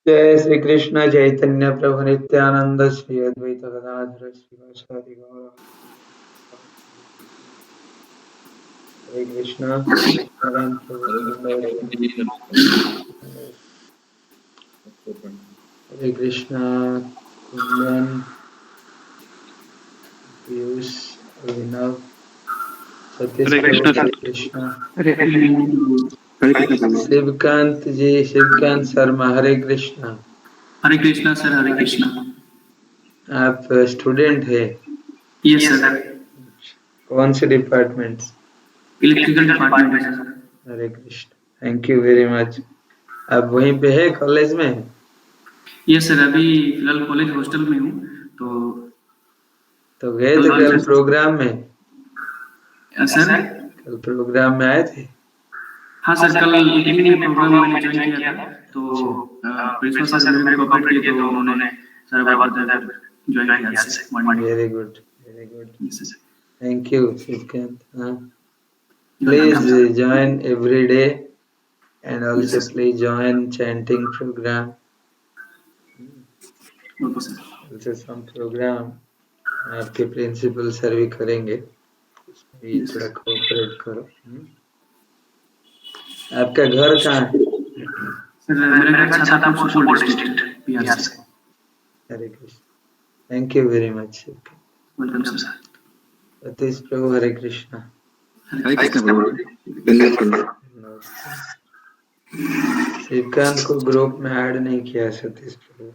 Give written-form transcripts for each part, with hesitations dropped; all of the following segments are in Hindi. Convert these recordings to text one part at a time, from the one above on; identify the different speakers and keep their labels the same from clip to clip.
Speaker 1: जय श्री कृष्ण चैतन्य प्रभु नित्यानंद श्री अद्वैत गदाधर श्रीवासादि गौर। हरे कृष्णा। हरे कृष्णा। कुंदन, पीयूष, अभिनव, सतीश प्रभु, हरे कृष्णा। शिवकांत जी, शिवकांत शर्मा, हरे कृष्णा।
Speaker 2: हरे कृष्णा सर। हरे कृष्णा।
Speaker 1: आप स्टूडेंट है?
Speaker 2: Yes sir.
Speaker 1: कौन से डिपार्टमेंट?
Speaker 2: इलेक्ट्रिकल डिपार्टमेंट है sir.
Speaker 1: Hare Krishna, thank you very much. आप वहीं पे है कॉलेज में?
Speaker 2: यस सर, अभी फिलहाल कॉलेज हॉस्टल में हूँ।
Speaker 1: तो गए थे कल प्रोग्राम में?
Speaker 2: सर
Speaker 1: कल प्रोग्राम में आए थे?
Speaker 2: हाँ सर, कल इवनिंग में प्रोग्राम मैंने ज्वाइन किया था। तो प्रिंसिपल सर मेरे को कोऑपरेट किए, तो उन्होंने सर ज्वाइन किया sir.
Speaker 1: Very good, very good, thank you Shivkant. हाँ, please join every day and also please join chanting program. Also some program आपके प्रिंसिपल सर भी करेंगे, भी थोड़ा कोऑपरेट करो। आपका घर कहाँ है?
Speaker 2: सर मेरा घर छातापुर सुपौल डिस्ट्रिक्ट, बिहार से।
Speaker 1: Hare Krishna, thank you very much.
Speaker 2: Welcome sir.
Speaker 1: Satish Prabhu, Hare Krishna.
Speaker 2: Hare Krishna Prabhu.
Speaker 1: Shrikant को ग्रुप में ऐड नहीं किया सतीश प्रभु,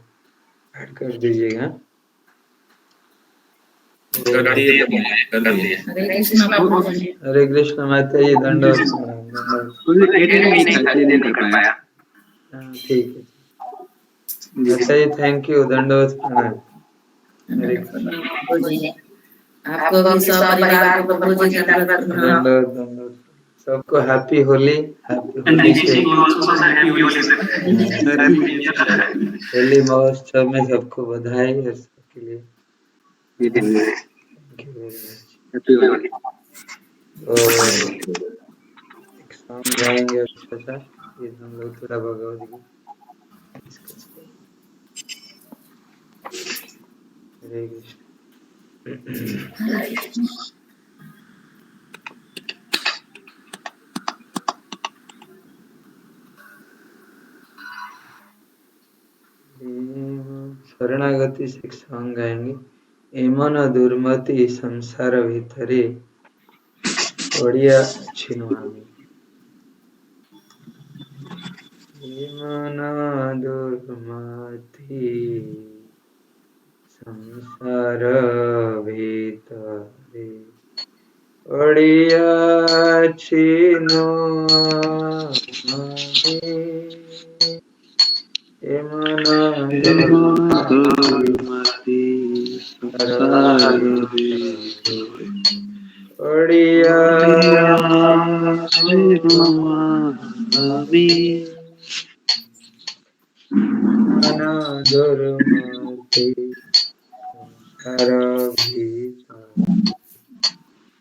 Speaker 1: ऐड कर दीजिएगा।
Speaker 3: कर दिए कर दिए।
Speaker 1: हरे कृष्ण माता जी, दंडवत प्रणाम, दंडवत।
Speaker 2: नहीं कर पाया।
Speaker 1: ठीक है माता जी, थैंक यू, दंडवत प्रणाम। हरे कृष्ण।
Speaker 4: आपको भी सब परिवार को प्रभु जी दंडवत प्रणाम।
Speaker 1: दंडवत दंडवत। सबको हैप्पी होली, हैप्पी होली से होली महोत्सव में सबको बधाई और सबके लिए थैंक यू वेरी मच। तो एक सॉन्ग गाएंगे अच्छा सा, फिर हम लोग थोड़ा भगवद गीता डिस्कस करेंगे। हरे कृष्ण। शरणागति से एक सॉन्ग गाएंगे। एमन दुर्मति संसार भितरे ओडिया छिनवामी। एमन दुर्मति संसार भितरे ओडिया छिनवामी। एमन दुर्मति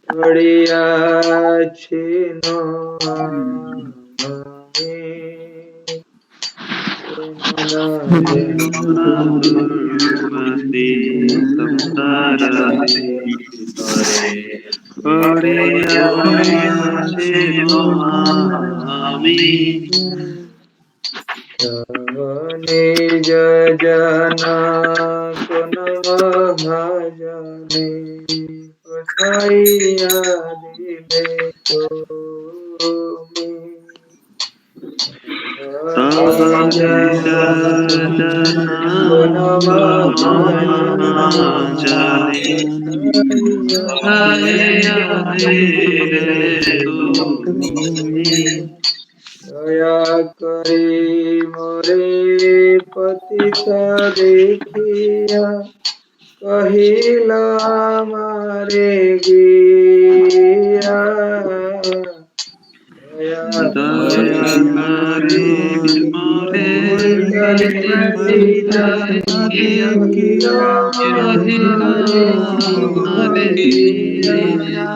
Speaker 1: ओडिया छिनवामी। एमन दुर्मति संसार भितरे ओडिया छिनवामी। निज जना कुन महाजने बसाइया दिले तुम्हें। दया करी मोरे पतित देखिया कहिला मारे गिया। दया करी मोरे पतित देखिया मारे गिया।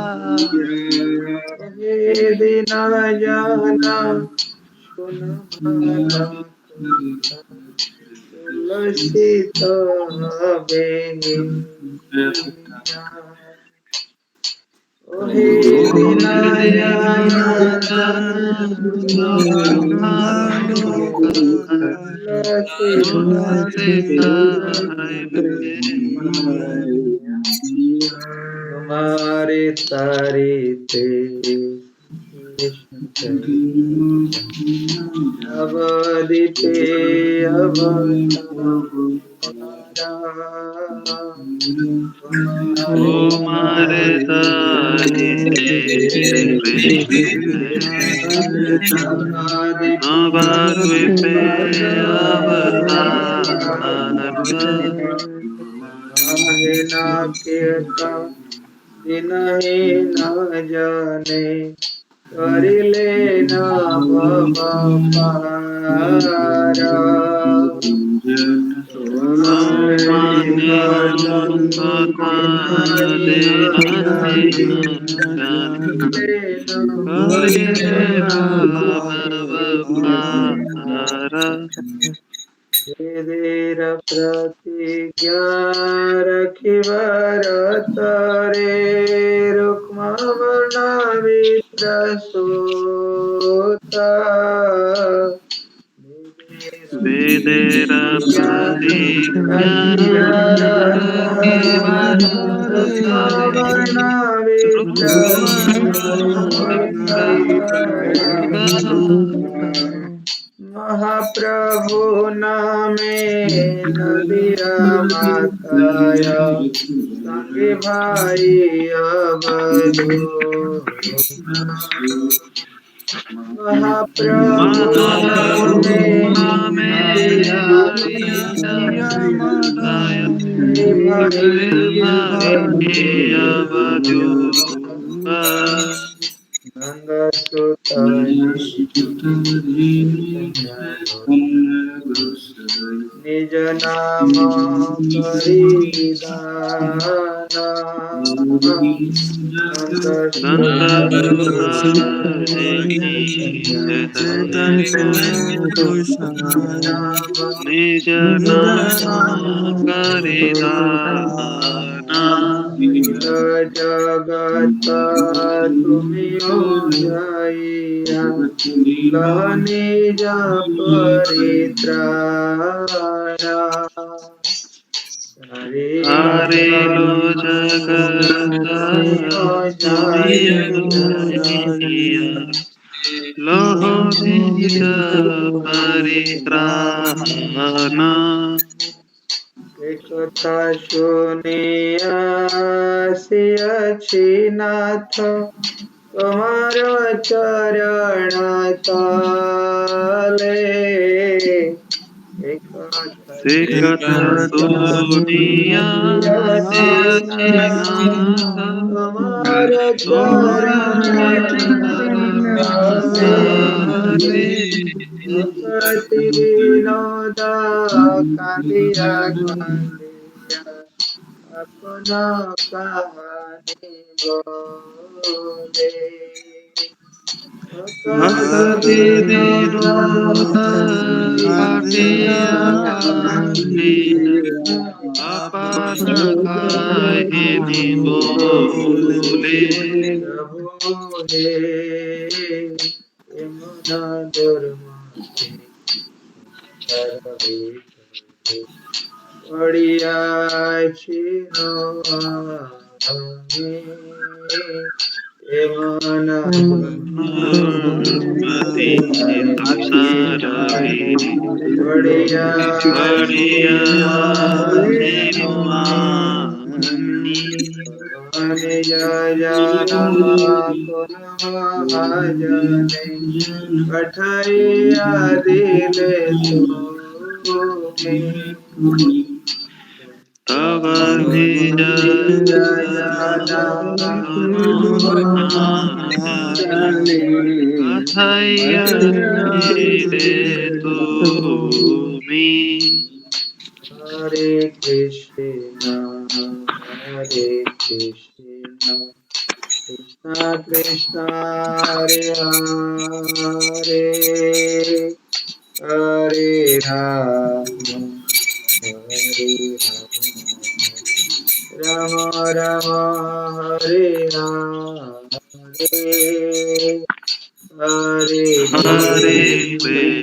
Speaker 1: दीना जाना सुन माला तुलसी बेंगे। ओहे दीना जाना हमारे तारे ते अवदिते दिनहि न जाने करिले न भव पारा। वेदेर प्रतिज्ञा रखिबर तरे रुक्म वर्ण विप्रसूता। वेदेर प्रतिज्ञा रखिबर रुक्म वर्ण विप्रसूता। महाप्रभु नामे नदिया माताया संगे भाई अवधू महाप्रभु नामे नदिया नंद निज नाम परिदाना
Speaker 5: निज
Speaker 1: जगत तुमियो जइया निज परित्राणा
Speaker 5: हरे लो जगत लोह निज परित्राणा
Speaker 1: কথা শুনিয়াছি নাথ তোমার চরণ তলে
Speaker 5: से कथा सुनियाছি
Speaker 1: তোমার চরণ তলে বিনোদ কাঁদিয়া কাঁদিয়া আপন কাহানি বলে
Speaker 5: ভক্তি বিনোদ কাটিয়া আপন কাহিনী বলে
Speaker 1: পড়িয়াছি এমন पठाइया दिले
Speaker 5: तब निज कथैया दिले तुमी
Speaker 1: हरे कृष्ण कृष्ण कृष्ण हरे हरे हरे राम राम हरे हरे हरे
Speaker 5: हरे कृष्ण हरे कृष्ण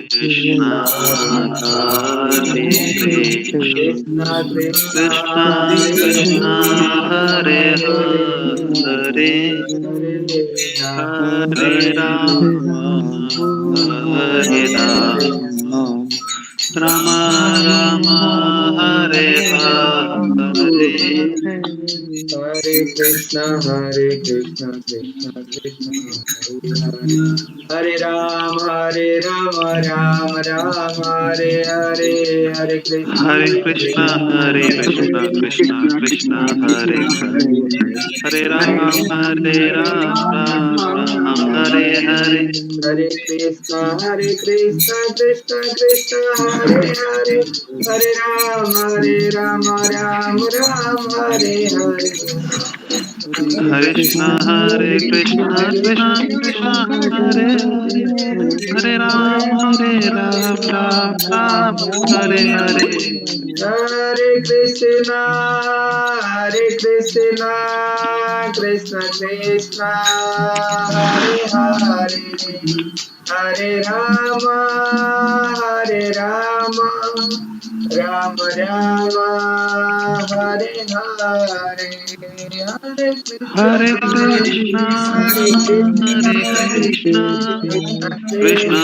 Speaker 5: कृष्ण कृष्ण हरे हरे हरे राम राम राम हरे हरे
Speaker 1: हरे कृष्ण कृष्ण कृष्ण हरे Ram Ram Ram Hare Hare Hare
Speaker 5: Krishna Krishna Krishna Hare Hare Ram Ram Hare Hare
Speaker 1: Hare Krishna Krishna Krishna Hare Hare Hare Ram Ram Ram Hare Hare
Speaker 5: Hare Krishna Krishna Krishna Hare Hare Ram Ram Hare Hare
Speaker 1: Hare Krishna, Krishna Krishna, Hare Hare, Hare Rama, Rama Rama, Hare Hare,
Speaker 5: Hare Krishna,
Speaker 1: Hare
Speaker 5: Hare
Speaker 1: Krishna,
Speaker 5: Krishna, Krishna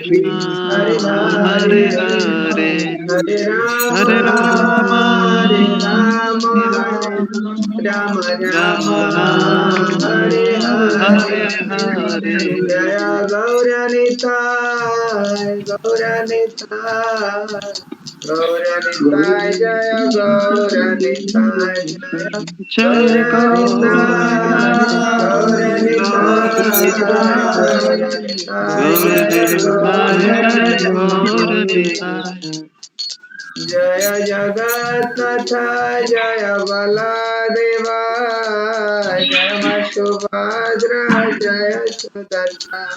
Speaker 5: Krishna,
Speaker 1: Hare
Speaker 5: Hare
Speaker 1: Hare,
Speaker 5: Hare,
Speaker 1: Hare
Speaker 5: Hare Rama,
Speaker 1: Rama,
Speaker 5: Hare Rama,
Speaker 1: Rama
Speaker 5: Rama
Speaker 1: Rama,
Speaker 5: Rama,
Speaker 1: Hare
Speaker 5: Hare
Speaker 1: Hare.
Speaker 5: Hare,
Speaker 1: Jaya Gauranitai, Gauranitai, Gauranitai, Jaya Gauranitai, Jaya
Speaker 5: Jaya Gauranitai,
Speaker 1: Gauranitai,
Speaker 5: Gauranitai,
Speaker 1: Gauranitai, Jaya
Speaker 5: Gauranitai, Jaya
Speaker 1: Gauranitai.
Speaker 5: Gauranitai.
Speaker 1: जय जगन्नाथ जय बलदेवा जय सुभद्रा जय सुदर्शन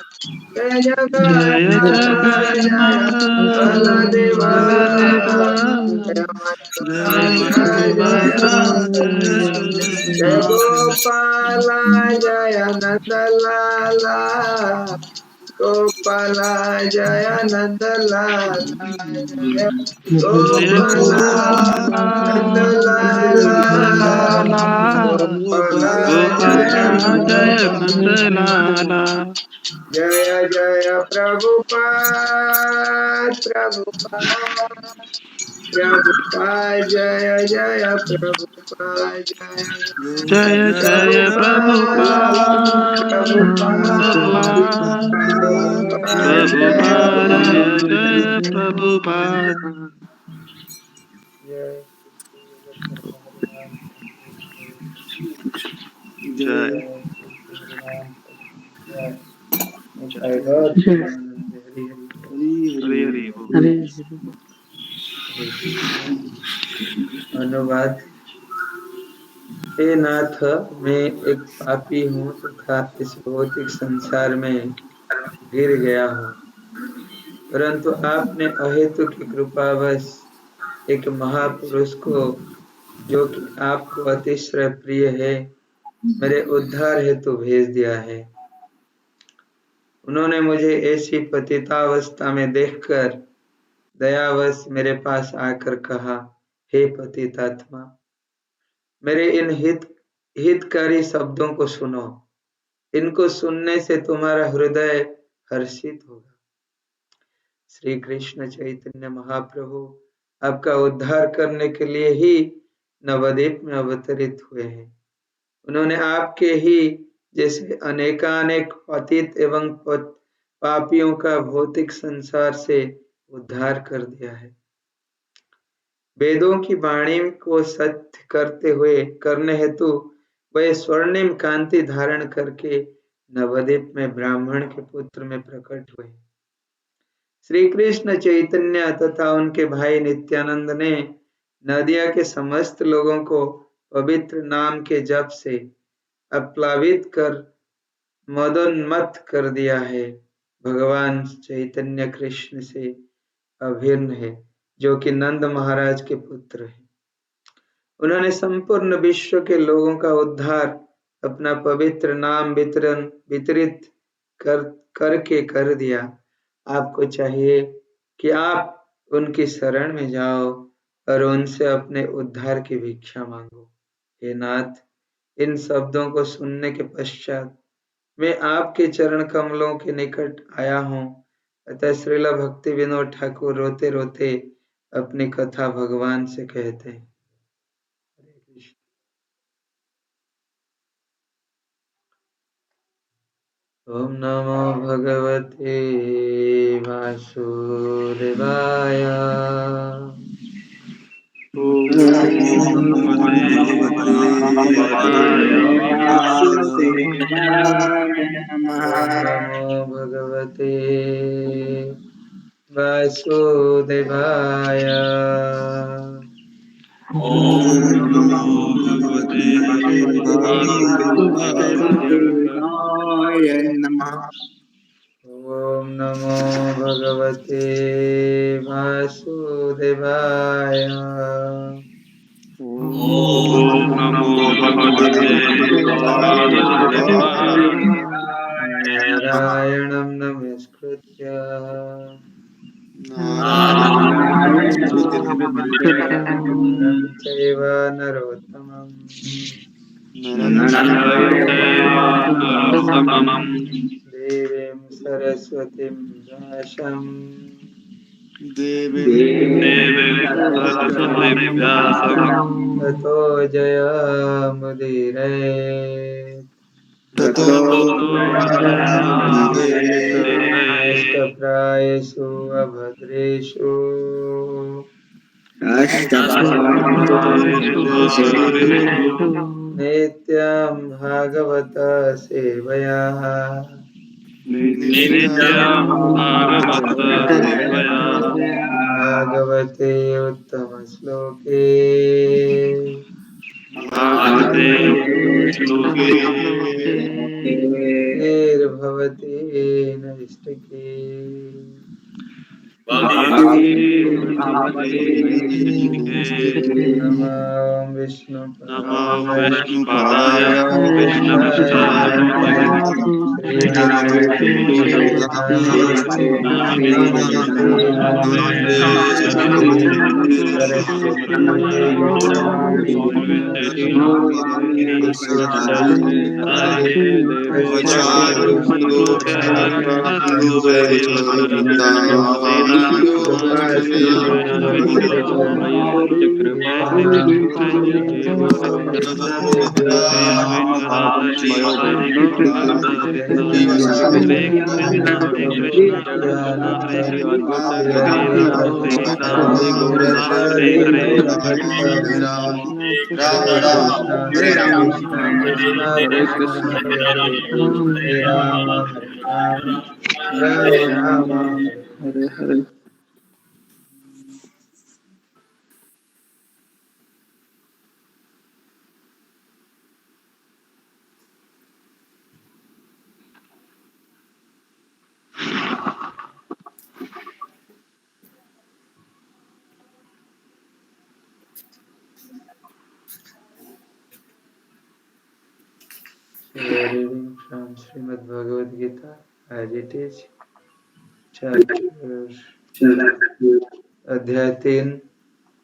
Speaker 1: जय
Speaker 5: जय
Speaker 1: जगन्नाथ जय
Speaker 5: जगन्नाथ
Speaker 1: बलदेवा
Speaker 5: बलदेवा
Speaker 1: जय
Speaker 5: जय
Speaker 1: सुभद्रा
Speaker 5: सुभद्रा जय
Speaker 1: जय
Speaker 5: सुदर्शन
Speaker 1: गोपाल जय नंदलाला गोपाला जय नंदलाला जय
Speaker 5: जय
Speaker 1: गोपाला
Speaker 5: गोपाला
Speaker 1: नंदलाला
Speaker 5: नंदलाला
Speaker 1: गोपाला जय
Speaker 5: गोपाला जय
Speaker 1: नंदलाला
Speaker 5: नंदलाला
Speaker 1: जय जय प्रभुपाद प्रभुपाद प्रभुपाद जय जय प्रभुपाद जय
Speaker 5: जय जय
Speaker 1: प्रभुपाद
Speaker 5: प्रभुपाद
Speaker 1: प्रभुपाद
Speaker 5: प्रभुपाद जय जय प्रभुपाद
Speaker 1: जय
Speaker 5: जय
Speaker 1: जय गौर प्रेमानंद हरि
Speaker 5: हरि हरि बोल।
Speaker 1: हरि अनुवाद। हे नाथ, मैं एक पापी हूँ तथा इस भौतिक संसार में गिर गया हूँ, परंतु आपने अहेतु की कृपावश एक महापुरुष को, जो कि आपको अतिशय प्रिय है, मेरे उद्धार हेतु भेज दिया है। उन्होंने मुझे ऐसी पतितावस्था में देखकर दयावश मेरे पास आकर कहा, हे पतितात्मा, मेरे इन हितकारी शब्दों को सुनो। इनको सुनने से तुम्हारा हृदय हर्षित होगा। श्री कृष्ण चैतन्य महाप्रभु आपका उद्धार करने के लिए ही नवद्वीप में अवतरित हुए हैं। उन्होंने आपके ही जैसे अनेकानेक पतित एवं पापियों का भौतिक संसार से उद्धार कर दिया है। वेदों की वाणी को सत्य करने हेतु वे स्वर्णिम कांति धारण करके नवद्वीप में ब्राह्मण के पुत्र में प्रकट हुए। श्री कृष्ण चैतन्य तथा उनके भाई नित्यानंद ने नदिया के समस्त लोगों को पवित्र नाम के जप से अप्लावित कर मदोन्मत्त कर दिया है। भगवान चैतन्य कृष्ण से अभिन्न है, जो कि नंद महाराज के पुत्र हैं। उन्होंने संपूर्ण विश्व के लोगों का उद्धार अपना पवित्र नाम वितरित करके कर दिया। आपको चाहिए कि आप उनकी शरण में जाओ और उनसे अपने उद्धार की भिक्षा मांगो। हे नाथ, इन शब्दों को सुनने के पश्चात मैं आपके चरण कमलों के निकट आया हूँ। अतः श्रील भक्ति विनोद ठाकुर रोते रोते अपनी कथा भगवान से कहते हैं। हरे कृष्ण। ओम नमो भगवते वासुदेवाय।
Speaker 5: ओम भगवते वासुदेवाय
Speaker 1: ओम नमो भगवते वासुदेवाय।
Speaker 5: ओम नमो भगवते वासुदेवाय
Speaker 1: ओम नमो भगवते वासुदेवाय।
Speaker 5: ओम नमो भगवते वासुदेवाय।
Speaker 1: नारायणं नमस्कृत्य नरं चैव नरोत्तमं देवीं सरस्वतीं व्यासं ततो जयमुदीरयेत् नष्टप्रायेषु अभद्रेषु नित्यं भागवत सेवया भागवते उत्तमश्लोके निर्भवति नैष्टिकी नमो विष्णुपादाय Hare Krishna Hare Rama Hare Rama Hare Hare. We are reading from Srimad Bhagavad Gita as it is, chapter अध्याय 3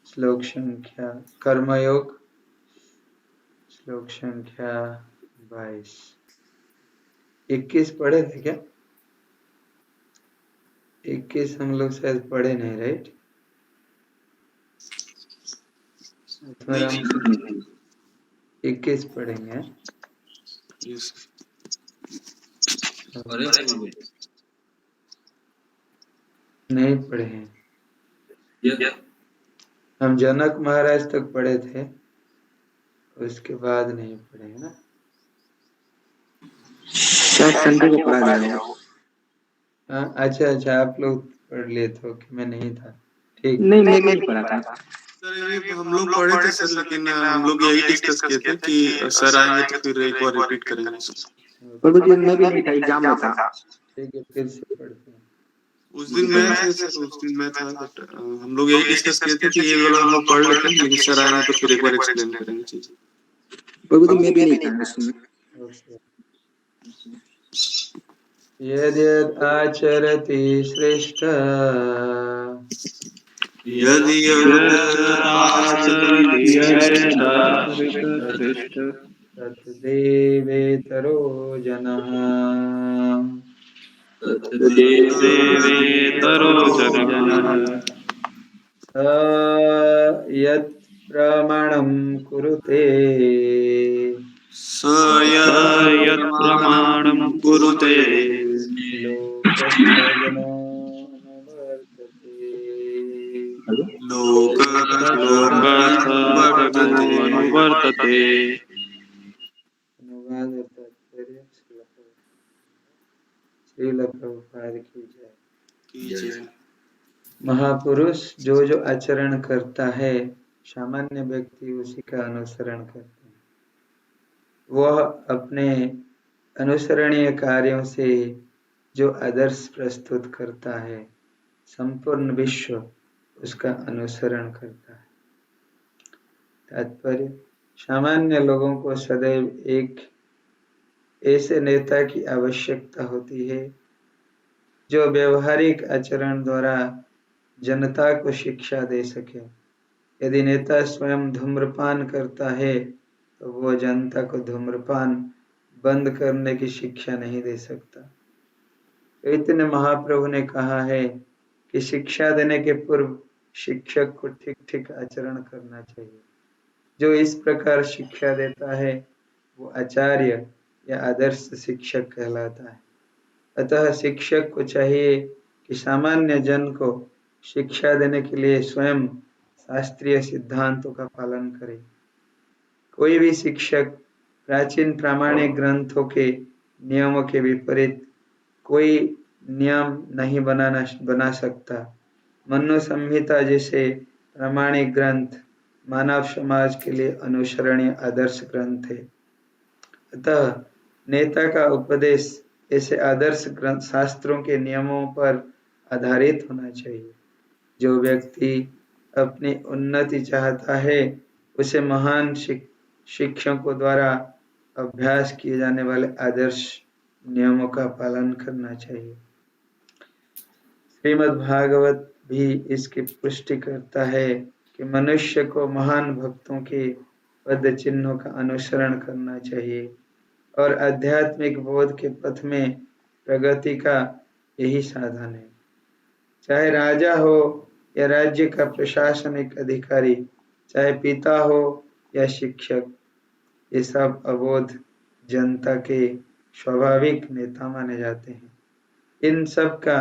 Speaker 1: श्लोक संख्या कर्मयोग श्लोक संख्या 22 21 पढ़े थे क्या? 21 हम लोग शायद पढ़े नहीं, राइट? 21 पढ़ेंगे। नहीं पढ़े हैं। हम जनक महाराज तक पढ़े थे, उसके बाद नहीं पढ़े है ना।
Speaker 6: संडे को पढ़ा गया।
Speaker 1: अच्छा आप लोग पढ़ लिए थे कि मैं नहीं था। ठीक,
Speaker 6: नहीं मैं नहीं पढ़ा था
Speaker 5: सर। हम लोग पढ़े थे सर, लेकिन हम लोग यही डिस्कस किए थे कि सर आएंगे तो फिर एक बार रिपीट करेंगे।
Speaker 6: पर वो दिन मैं भी नहीं था, एग्जाम में था।
Speaker 1: ठीक है, फिर से पढ़ते हैं।
Speaker 5: उस दिन मैं था सर, उस दिन मैं था, बट हम लोग यही डिस्कस किए थे कि ये वाला हम लोग पढ़ लेते हैं, लेकिन सर आएंगे तो फिर एक बार एक्सप्लेन करेंगे चीज।
Speaker 6: पर वो दिन मैं भी नहीं था उसमें।
Speaker 1: यद्यद् आचरति श्रेष्ठ
Speaker 5: यदि
Speaker 1: तद्देवेतरो जनः यत् प्रमाणं कुरुते
Speaker 5: अनुवर्तते।
Speaker 1: अनुवाद और तात्पर्य श्रील प्रभुपाद की जय। महापुरुष जो आचरण करता है, सामान्य व्यक्ति उसी का अनुसरण करते हैं। वह अपने अनुसरणीय कार्यों से जो आदर्श प्रस्तुत करता है, संपूर्ण विश्व उसका अनुसरण करता है। तात्पर्य, सामान्य लोगों को सदैव एक ऐसे नेता की आवश्यकता होती है जो व्यवहारिक आचरण द्वारा जनता को शिक्षा दे सके। यदि नेता स्वयं धूम्रपान करता है तो वो जनता को धूम्रपान बंद करने की शिक्षा नहीं दे सकता। चैतन्य महाप्रभु ने कहा है कि शिक्षा देने के पूर्व शिक्षक को ठीक ठीक आचरण करना चाहिए। जो इस प्रकार शिक्षा देता है वो आचार्य या आदर्श शिक्षक कहलाता है। अतः शिक्षक को चाहिए कि सामान्य जन को शिक्षा देने के लिए स्वयं शास्त्रीय सिद्धांतों का पालन करे। कोई भी शिक्षक प्राचीन प्रामाणिक ग्रंथों के नियमों के विपरीत कोई नियम नहीं बना सकता। मनु संहिता जैसे प्रामाणिक ग्रंथ मानव समाज के लिए अनुसरणीय आदर्श ग्रंथ है। अतः नेता का उपदेश ऐसे आदर्श ग्रंथ शास्त्रों के नियमों पर आधारित होना चाहिए। जो व्यक्ति अपनी उन्नति चाहता है उसे महान शिक्षकों द्वारा अभ्यास किए जाने वाले आदर्श नियमों का पालन करना चाहिए। श्रीमद् भागवत भी इसकी पुष्टि करता है कि मनुष्य को महान भक्तों के पद चिन्हों का अनुसरण करना चाहिए और आध्यात्मिक बोध के पथ में प्रगति का यही साधन है। चाहे राजा हो या राज्य का प्रशासनिक अधिकारी, चाहे पिता हो या शिक्षक, ये सब अबोध जनता के स्वाभाविक नेता माने जाते हैं। इन सब का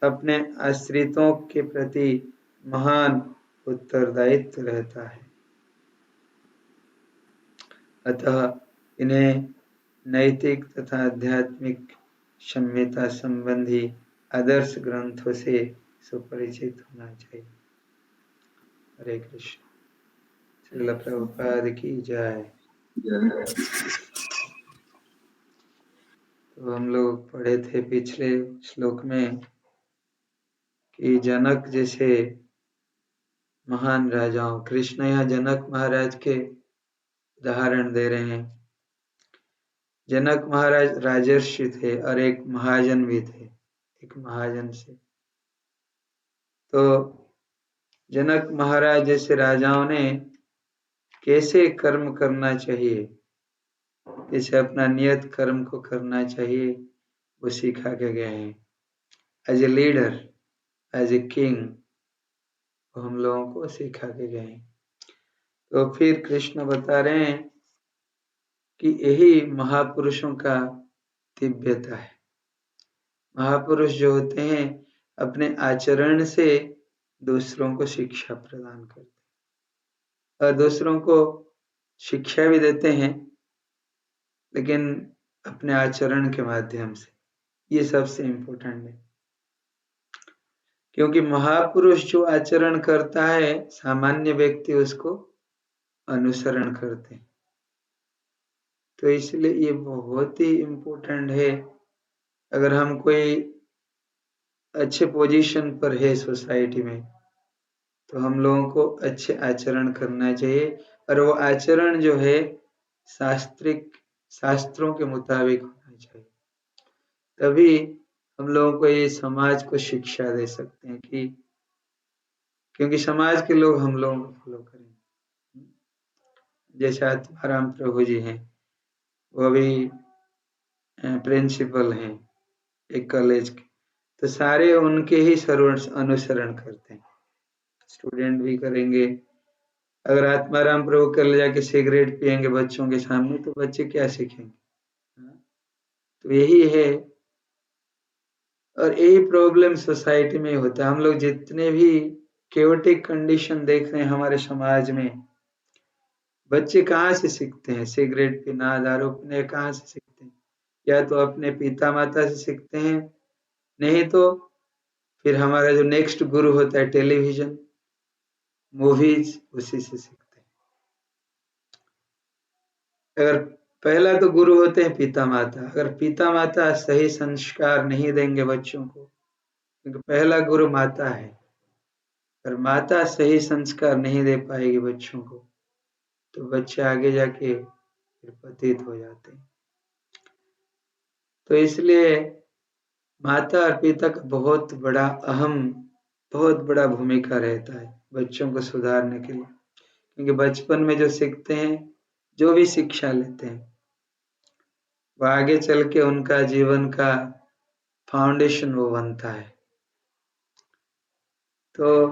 Speaker 1: अपने आश्रितों के प्रति महान उत्तरदायित्व रहता है। अतः इन्हें नैतिक तथा आध्यात्मिक संहिता संबंधी आदर्श ग्रंथों से सुपरिचित होना चाहिए। हरे कृष्ण। श्रील प्रभुपाद की जय। तो हम लोग पढ़े थे पिछले श्लोक में कि जनक जैसे महान राजाओं, कृष्ण यहाँ जनक महाराज के उदाहरण दे रहे हैं। जनक महाराज राजर्षि थे और एक महाजन भी थे, एक महाजन से। तो जनक महाराज जैसे राजाओं ने कैसे कर्म करना चाहिए, कैसे अपना नियत कर्म को करना चाहिए, वो सिखा के गए हैं। As a leader, as a king, वो हम लोगों को सिखा के गए हैं। तो फिर कृष्ण बता रहे हैं कि यही महापुरुषों का दिव्यता है। महापुरुष जो होते हैं अपने आचरण से दूसरों को शिक्षा प्रदान करते हैं और दूसरों को शिक्षा भी देते हैं, लेकिन अपने आचरण के माध्यम से। ये सबसे इम्पोर्टेंट है, क्योंकि महापुरुष जो आचरण करता है सामान्य व्यक्ति उसको अनुसरण करते हैं। तो इसलिए ये बहुत ही इम्पोर्टेंट है। अगर हम कोई अच्छे पोजीशन पर है सोसाइटी में तो हम लोगों को अच्छे आचरण करना चाहिए और वो आचरण जो है शास्त्रों के मुताबिक होना चाहिए। तभी हम लोगों को ये समाज को शिक्षा दे सकते हैं कि क्योंकि समाज के लोग हम लोगों को फॉलो करेंगे। जैसे आत्माराम प्रभु जी हैं, वो भी प्रिंसिपल हैं एक कॉलेज के, तो सारे उनके ही अनुसरण करते हैं, स्टूडेंट भी करेंगे। अगर आत्माराम प्रभु कल जाके सिगरेट पियेंगे बच्चों के सामने तो बच्चे क्या सीखेंगे? तो यही है, और यही प्रॉब्लम सोसाइटी में होता है। हम लोग जितने भी केओटिक कंडीशन देख रहे हैं हमारे समाज में, बच्चे कहाँ से सीखते हैं? सिगरेट पीना, दारू पीना कहाँ से सीखते हैं? या तो अपने पिता माता से सीखते हैं, नहीं तो फिर हमारा जो नेक्स्ट गुरु होता है टेलीविजन, मूवीज, उसी से सीखते हैं। अगर पहला तो गुरु होते हैं पिता माता। अगर पिता माता सही संस्कार नहीं देंगे बच्चों को, क्योंकि पहला गुरु माता है, पर माता सही संस्कार नहीं दे पाएगी बच्चों को तो बच्चे आगे जाके फिर पतित हो जाते हैं। तो इसलिए माता और पिता का बहुत बड़ा भूमिका रहता है बच्चों को सुधारने के लिए, क्योंकि बचपन में जो सीखते हैं, जो भी शिक्षा लेते हैं, वो आगे चल के उनका जीवन का फाउंडेशन वो बनता है। तो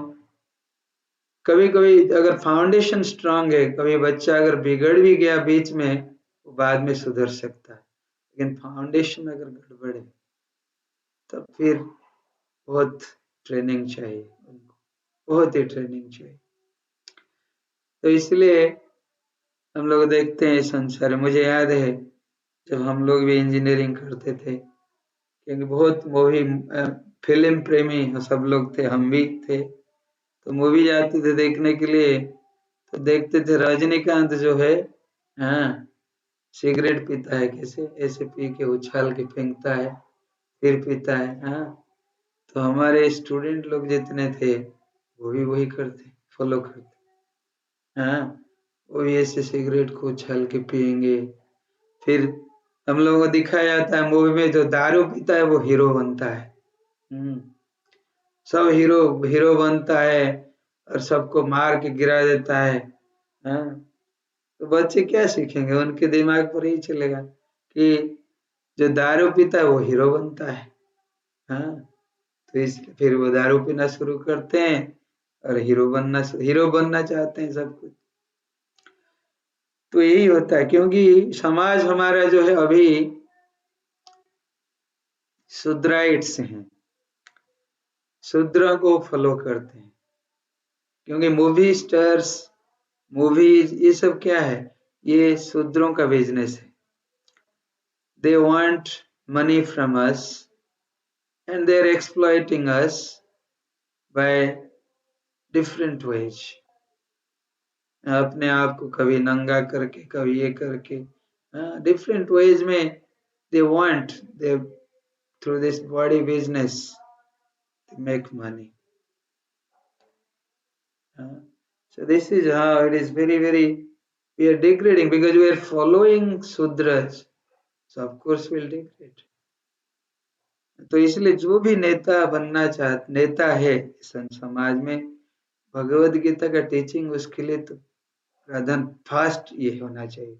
Speaker 1: कभी-कभी अगर फाउंडेशन स्ट्रांग है, कभी बच्चा अगर बिगड़ भी गया बीच में, वो बाद में सुधर सकता है, लेकिन फाउंडेशन अगर गड़बड़ है तब फिर बहुत ट्रेनिंग चाहिए उनको, बहुत ही ट्रेनिंग चाहिए। तो इसलिए हम लोग देखते हैं संसार में, मुझे याद है जब हम लोग भी इंजीनियरिंग करते थे, क्योंकि बहुत मूवी फिल्म प्रेमी सब लोग थे, हम भी थे, तो मूवी जाते थे देखने के लिए, तो देखते थे रजनीकांत जो है, हाँ, सिगरेट पीता है, कैसे ऐसे पी के उछाल के फेंकता है, फिर पीता है, हाँ। तो हमारे स्टूडेंट लोग जितने थे वो भी वही करते, फॉलो करते, हाँ, वो भी ऐसे सिगरेट को उछाल के पियेंगे। फिर हम लोगों को दिखाया जाता है मूवी में, जो दारू पीता है वो हीरो बनता है। सब हीरो बनता है और सबको मार के गिरा देता है, हाँ। तो बच्चे क्या सीखेंगे, उनके दिमाग पर यही चलेगा कि जो दारू पीता है वो हीरो बनता है, हाँ। तो इसलिए फिर वो दारू पीना शुरू करते हैं और हीरो बनना चाहते हैं सब कुछ। तो यही होता है, क्योंकि समाज हमारा जो है अभी शूद्राइट्स हैं, शूद्रों को फॉलो करते हैं, क्योंकि मूवी स्टार्स, मूवीज, ये सब क्या है, ये शूद्रों का बिजनेस है। They want money from us and they are exploiting us by different ways. अपने आप को कभी नंगा करके, कभी ये करके, डिफरेंट वेज में they want, they through this body business to make money. So this is how it is very, we are degrading because we are following Sudras. So of course we'll degrade. तो इसलिए जो भी नेता बनना चाहता, नेता है समाज में, भगवद गीता का टीचिंग उसके लिए तो प्राधान फास्ट ये होना चाहिए।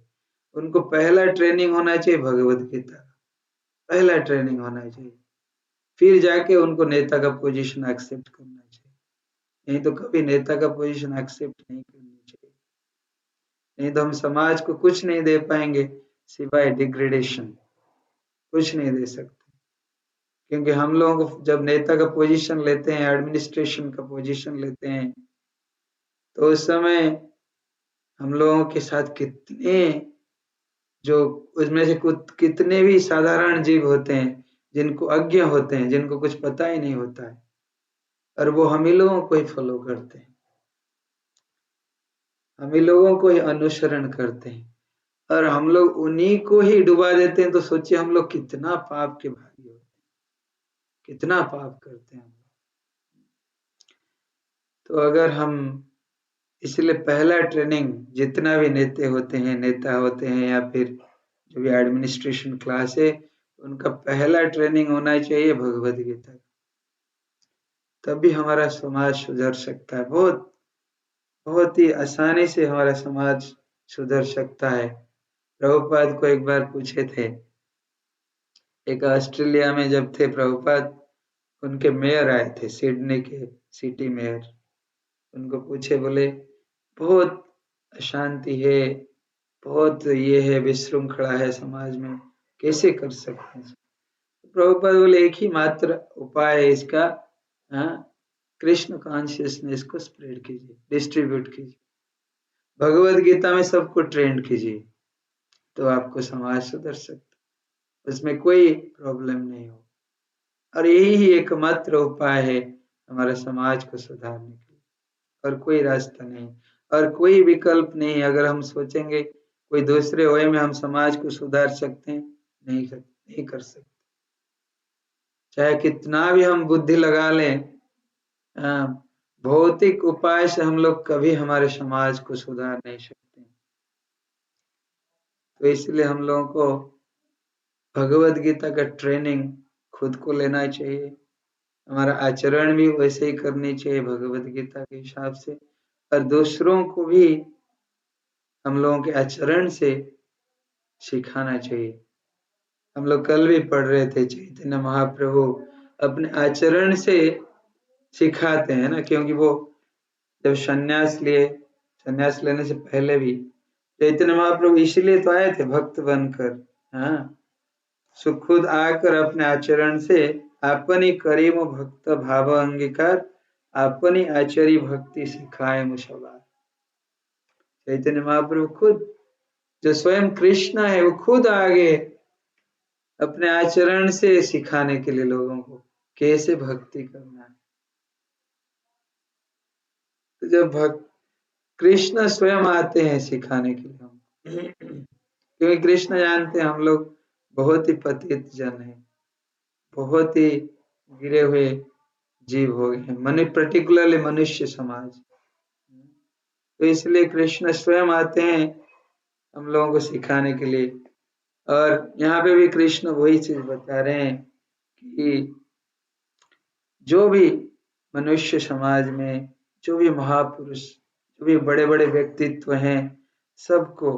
Speaker 1: उनको पहला ट्रेनिंग होना चाहिए भगवद गीता का, पहला ट्रेनिंग होना चाहिए, फिर जाके उनको नेता का पोजीशन एक्सेप्ट करना चाहिए। नहीं तो कभी नेता का पोजीशन एक्सेप्ट नहीं करनी चाहिए, नहीं तो हम समाज को कुछ नहीं दे पाएंगे सिवाय डिग्रेडेशन, कुछ नहीं दे सकते। क्योंकि हम लोग जब नेता का पोजीशन लेते हैं, एडमिनिस्ट्रेशन का पोजीशन लेते हैं, तो उस समय हम लोगों के साथ कितने, जो उसमें से कुछ कितने भी साधारण जीव होते हैं, जिनको अज्ञ होते हैं, जिनको कुछ पता ही नहीं होता है, और वो हम ही लोगों को ही फॉलो करते हैं, हम ही लोगों को ही अनुसरण करते हैं, और हम लोग उन्हीं को ही डुबा देते हैं। तो सोचिए हम लोग कितना पाप के भागी होते हैं, कितना पाप करते हैं हम लोग। तो अगर हम, इसलिए पहला ट्रेनिंग जितना भी नेता होते हैं या फिर जो भी एडमिनिस्ट्रेशन क्लास है, उनका पहला ट्रेनिंग होना चाहिए भगवद गीता, तभी हमारा समाज सुधर सकता है। बहुत ही आसानी से हमारा समाज सुधर सकता है। प्रभुपाद को एक बार पूछे थे, एक ऑस्ट्रेलिया में जब थे प्रभुपाद, उनके मेयर आए थे, सिडनी के सिटी मेयर, उनको पूछे, बोले बहुत अशांति है, बहुत ये है, विशृंखला है समाज में, कैसे कर सकते हैं? प्रभुपाद बोले एक ही मात्र उपाय है इसका, कृष्ण कॉन्शियसनेस को स्प्रेड कीजिए, डिस्ट्रीब्यूट कीजिए, भगवद गीता में सबको ट्रेंड कीजिए, तो आपको समाज सुधर सकता, उसमें कोई प्रॉब्लम नहीं हो। और यही ही एकमात्र उपाय है हमारे समाज को सुधारने के लिए, और कोई रास्ता नहीं, और कोई विकल्प नहीं। अगर हम सोचेंगे कोई दूसरे वे में हम समाज को सुधार सकते हैं, नहीं कर सकते, चाहे कितना भी हम बुद्धि लगा लें, भौतिक उपाय से हम लोग कभी हमारे समाज को सुधार नहीं सकते। तो इसलिए हम लोगों को भगवत गीता का ट्रेनिंग खुद को लेना चाहिए, हमारा आचरण भी वैसे ही करनी चाहिए भगवत गीता के हिसाब से, और दूसरों को भी हम लोगों के आचरण से सिखाना चाहिए। हम लोग कल भी पढ़ रहे थे, चैतन्य महाप्रभु अपने आचरण से सिखाते हैं ना, क्योंकि वो जब संन्यास लेने से पहले भी चैतन्य महाप्रभु इसलिए तो आए थे भक्त बनकर, हाँ, सो खुद आकर अपने आचरण से अपनी करीम भक्त भाव अंगीकार अपनी आचरी भक्ति सिखाए मुसलमान। चैतन्य महाप्रभु खुद, जो स्वयं कृष्ण है, वो खुद आगे अपने आचरण से सिखाने के लिए लोगों को कैसे भक्ति करना है। तो जब कृष्ण स्वयं आते हैं सिखाने के लिए हम, क्योंकि कृष्ण जानते हैं हम लोग बहुत ही पतित जन हैं, बहुत ही गिरे हुए जीव हो गए, पर्टिकुलरली मनुष्य समाज। तो इसलिए कृष्ण स्वयं आते हैं हम लोगों को सिखाने के लिए। और यहाँ पे भी कृष्ण वही चीज बता रहे हैं कि जो भी मनुष्य समाज में जो भी महापुरुष, जो भी बड़े बड़े व्यक्तित्व हैं, सबको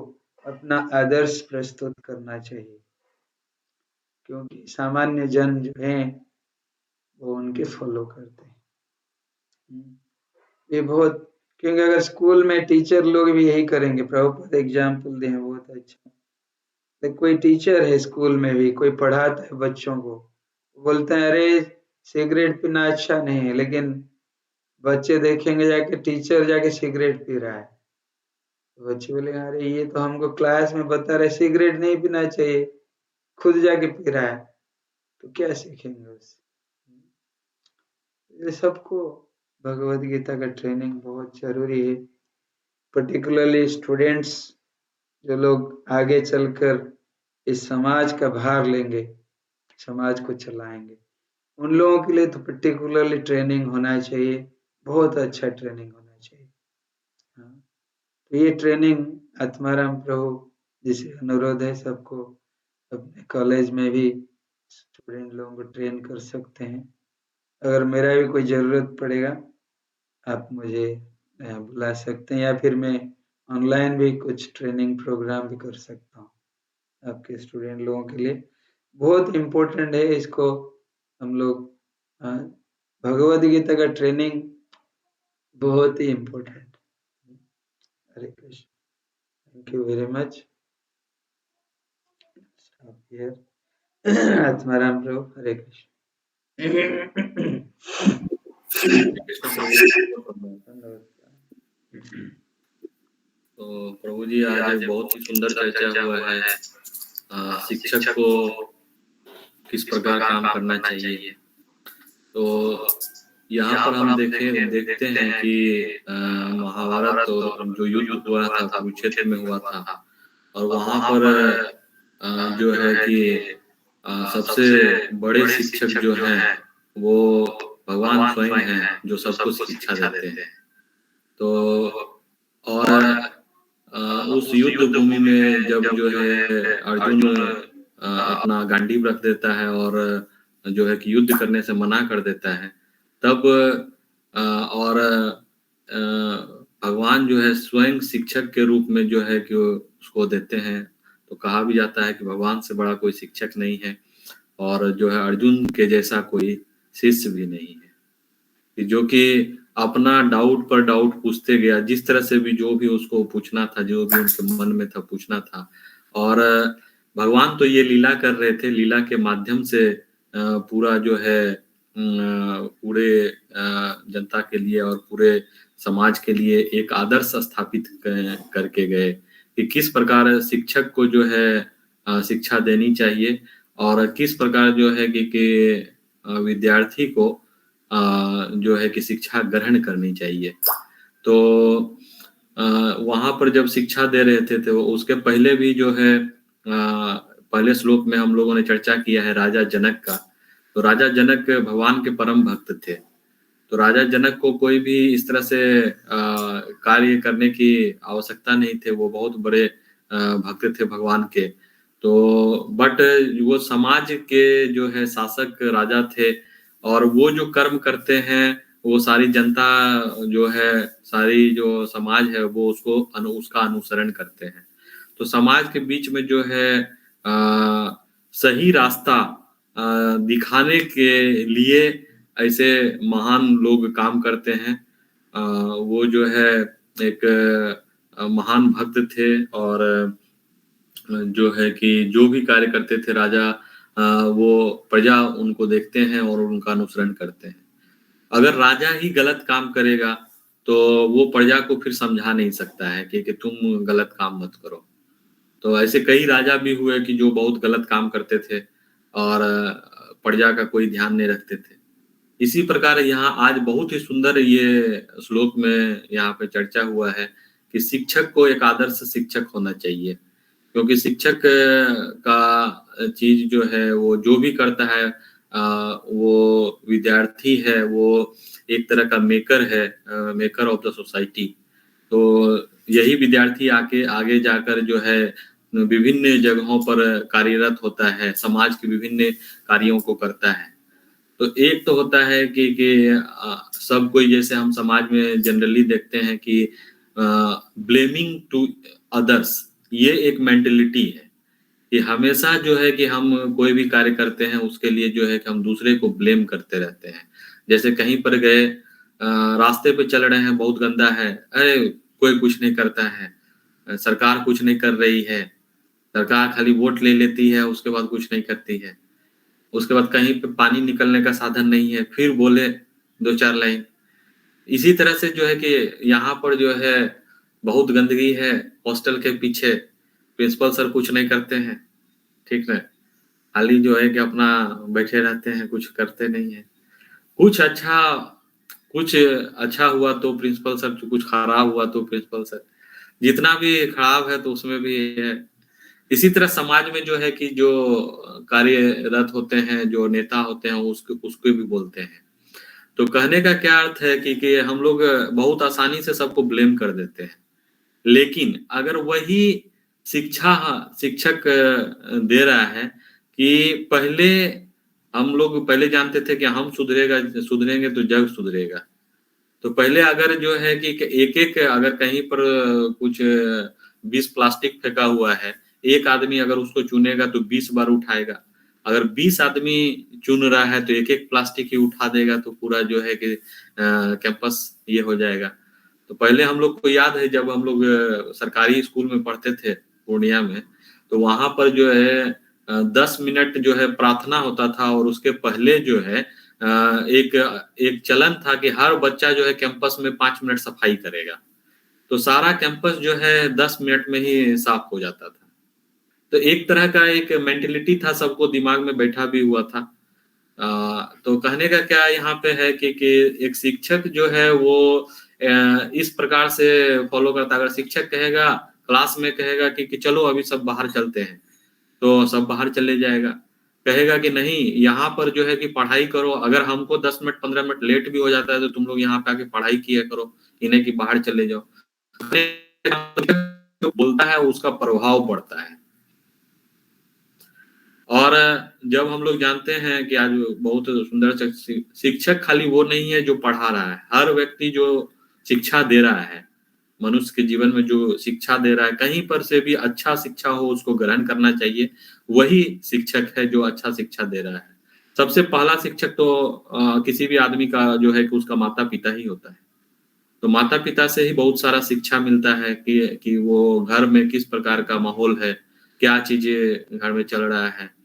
Speaker 1: अपना आदर्श प्रस्तुत करना चाहिए, क्योंकि सामान्य जन जो हैं वो उनके फॉलो करते हैं। ये बहुत, क्योंकि अगर स्कूल में टीचर लोग भी यही करेंगे, प्रभुपाद एग्जाम्पल दें बहुत अच्छा, तो कोई टीचर है स्कूल में भी, कोई पढ़ाता है बच्चों को, बोलते हैं अरे सिगरेट पीना अच्छा नहीं है, लेकिन बच्चे देखेंगे जाके टीचर जाके सिगरेट पी रहा है, तो बच्चे बोलेंगे अरे ये तो हमको क्लास में बता रहे सिगरेट नहीं पीना चाहिए, खुद जाके पी रहा है, तो क्या सीखेंगे उससे। ये सबको भगवत गीता का ट्रेनिंग बहुत जरूरी है, पर्टिकुलरली स्टूडेंट्स, जो लोग आगे चलकर इस समाज का भार लेंगे, समाज को चलाएंगे, उन लोगों के लिए तो पर्टिकुलरली ट्रेनिंग होना चाहिए, बहुत अच्छा ट्रेनिंग होना चाहिए। हाँ, तो ये ट्रेनिंग आत्माराम प्रभु जिसे अनुरोध है सबको अपने कॉलेज में भी स्टूडेंट लोगों को ट्रेन कर सकते हैं। अगर मेरा भी कोई ज़रूरत पड़ेगा आप मुझे बुला सकते हैं, या फिर मैं ऑनलाइन भी कुछ ट्रेनिंग प्रोग्राम भी कर सकता हूँ आपके स्टूडेंट लोगों के लिए। बहुत इम्पोर्टेंट है इसको हम लोग, भगवद गीता का ट्रेनिंग बहुत ही important. Hare Krishna, thank you very much. Atmaram Prabhu, Hare Krishna.
Speaker 3: तो प्रभु जी आज बहुत ही सुंदर चर्चा हुआ है, शिक्षक को किस प्रकार काम करना चाहिए। तो यहाँ पर हम देखते हैं कि महाभारत और जो युद्ध हुआ था कुरुक्षेत्र में हुआ था, और वहाँ पर जो है कि सबसे बड़े शिक्षक जो हैं वो भगवान स्वयं हैं, जो सबको शिक्षा देते हैं। तो और उस युद्ध भूमि में जब जो है अर्जुन अपना गांडीव रख देता है और जो है कि युद्ध करने से मना कर देता है, तब और भगवान जो है स्वयं शिक्षक के रूप में जो है कि उसको देते हैं। तो कहा भी जाता है कि भगवान से बड़ा कोई शिक्षक नहीं है, और जो है अर्जुन के जैसा कोई शिष्य भी नहीं है, कि जो कि अपना डाउट पर डाउट पूछते गया, जिस तरह से भी जो भी उसको पूछना था, जो भी उनके मन में था पूछना था। और भगवान तो ये लीला कर रहे थे, लीला के माध्यम से पूरा जो है पूरे जनता के लिए और पूरे समाज के लिए एक आदर्श स्थापित करके गए कि किस प्रकार शिक्षक को जो है शिक्षा देनी चाहिए, और किस प्रकार जो है कि विद्यार्थी को जो है कि शिक्षा ग्रहण करनी चाहिए। तो वहाँ पर जब शिक्षा दे रहे थे तो उसके पहले भी जो है पहले श्लोक में हम लोगों ने चर्चा किया है राजा जनक का। तो राजा जनक भगवान के परम भक्त थे। तो राजा जनक को कोई भी इस तरह से कार्य करने की आवश्यकता नहीं थे, वो बहुत बड़े भक्त थे भगवान के। तो बट वो समाज के जो है शासक राजा थे, और वो जो कर्म करते हैं वो सारी जनता जो है, सारी जो समाज है वो उसका अनुसरण करते हैं। तो समाज के बीच में जो है सही रास्ता दिखाने के लिए ऐसे महान लोग काम करते हैं। वो जो है एक महान भक्त थे, और जो है कि जो भी कार्य करते थे राजा, वो प्रजा उनको देखते हैं और उनका अनुसरण करते हैं। अगर राजा ही गलत काम करेगा तो वो प्रजा को फिर समझा नहीं सकता है कि तुम गलत काम मत करो। तो ऐसे कई राजा भी हुए कि जो बहुत गलत काम करते थे और प्रजा का कोई ध्यान नहीं रखते थे। इसी प्रकार यहाँ आज बहुत ही सुंदर ये श्लोक में यहाँ पे चर्चा हुआ है कि शिक्षक को एक आदर्श शिक्षक होना चाहिए, क्योंकि शिक्षक का चीज जो है वो जो भी करता है, वो विद्यार्थी है, वो एक तरह का मेकर है, मेकर ऑफ द सोसाइटी। तो यही विद्यार्थी आगे जाकर जो है विभिन्न जगहों पर कार्यरत होता है, समाज के विभिन्न कार्यों को करता है। तो एक तो होता है कि सब कोई, जैसे हम समाज में जनरली देखते हैं कि ब्लेमिंग टू अदर्स, ये एक मेंटेलिटी है कि हमेशा जो है कि हम कोई भी कार्य करते हैं उसके लिए जो है कि हम दूसरे को ब्लेम करते रहते हैं। जैसे कहीं पर गए, रास्ते पे चल रहे हैं, बहुत गंदा है, अरे कोई कुछ नहीं करता है, सरकार कुछ नहीं कर रही है, सरकार खाली वोट ले लेती है, उसके बाद कुछ नहीं करती है। उसके बाद कहीं पे पानी निकलने का साधन नहीं है, फिर बोले 2-4 लाइन। इसी तरह से जो है कि यहाँ पर जो है बहुत गंदगी है, हॉस्टल के पीछे प्रिंसिपल सर कुछ नहीं करते हैं, ठीक है, खाली जो है कि अपना बैठे रहते हैं, कुछ करते नहीं है। कुछ अच्छा हुआ तो प्रिंसिपल सर, कुछ खराब हुआ तो प्रिंसिपल सर, जितना भी खराब है तो उसमें भी है। इसी तरह समाज में जो है कि जो कार्यरत होते हैं, जो नेता होते हैं, उसको भी बोलते हैं। तो कहने का क्या अर्थ है कि हम लोग बहुत आसानी से सबको ब्लेम कर देते हैं, लेकिन अगर वही शिक्षक दे रहा है कि हम लोग पहले जानते थे कि हम सुधरेंगे तो जग सुधरेगा। तो पहले अगर जो है कि एक अगर कहीं पर कुछ 20 प्लास्टिक फेंका हुआ है, एक आदमी अगर उसको चुनेगा तो 20 बार उठाएगा। अगर 20 आदमी चुन रहा है तो एक प्लास्टिक ही उठा देगा, तो पूरा जो है कि कैंपस ये हो जाएगा। तो पहले हम लोग को याद है, जब हम लोग सरकारी स्कूल में पढ़ते थे पूर्णिया में, तो वहां पर जो है 10 मिनट जो है प्रार्थना होता था, और उसके पहले जो है एक चलन था कि हर बच्चा जो है कैंपस में 5 मिनट सफाई करेगा। तो सारा कैंपस जो है 10 मिनट में ही साफ हो जाता था। तो एक तरह का एक मेंटेलिटी था, सबको दिमाग में बैठा भी हुआ था। तो कहने का क्या यहाँ पे है कि एक शिक्षक जो है वो इस प्रकार से फॉलो करता। अगर शिक्षक कहेगा, क्लास में कहेगा कि चलो अभी सब बाहर चलते हैं, तो सब बाहर चले जाएगा। कहेगा कि नहीं, यहाँ पर जो है कि पढ़ाई करो, अगर हमको 10 मिनट 15 मिनट लेट भी हो जाता है तो तुम लोग यहाँ पे आके पढ़ाई किया करो, इन्हें कि बाहर चले जाओ। जो बोलता है उसका प्रभाव पड़ता है। और जब हम लोग जानते हैं कि आज बहुत सुंदर शिक्षक खाली वो नहीं है जो पढ़ा रहा है, हर व्यक्ति जो शिक्षा दे रहा है, मनुष्य के जीवन में जो शिक्षा दे रहा है, कहीं पर से भी अच्छा शिक्षा हो उसको ग्रहण करना चाहिए। वही शिक्षक है जो अच्छा शिक्षा दे रहा है। सबसे पहला शिक्षक तो किसी भी आदमी का जो है कि उसका माता पिता ही होता है। तो माता पिता से ही बहुत सारा शिक्षा मिलता है कि वो घर में किस प्रकार का माहौल है, क्या चीजें घर में चल रहा है।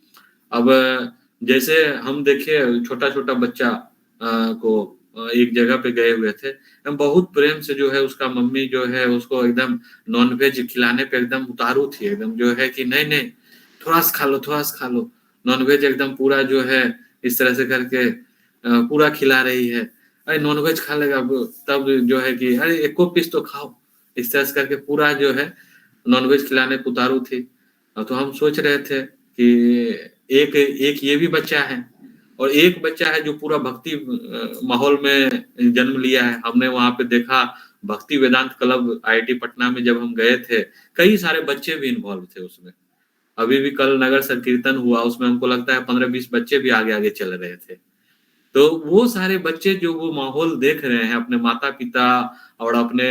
Speaker 3: अब जैसे हम देखे छोटा छोटा बच्चा को एक जगह पे गए हुए थे, हम बहुत प्रेम से जो है उसका मम्मी जो है उसको एकदम नॉनवेज खिलाने पे एकदम उतारू थी, एकदम जो है कि नहीं थोड़ा सा खा लो, नॉनवेज एकदम पूरा जो है इस तरह से करके पूरा खिला रही है। अरे नॉनवेज खा लेगा तब जो है कि अरे एक पीस तो खाओ, इस तरह से करके पूरा जो है नॉनवेज खिलाने पे उतारू थी। तो हम सोच रहे थे कि एक ये भी बच्चा है, और एक बच्चा है जो पूरा भक्ति माहौल में जन्म लिया है। हमने वहां पे देखा भक्ति वेदांत क्लब आईआईटी पटना में जब हम गए थे, कई सारे बच्चे भी इन्वॉल्व थे उसमें। अभी भी कल नगर संकीर्तन हुआ, उसमें हमको लगता है 15-20 बच्चे भी आगे आगे चल रहे थे। तो वो सारे बच्चे जो वो माहौल देख रहे हैं, अपने माता पिता और अपने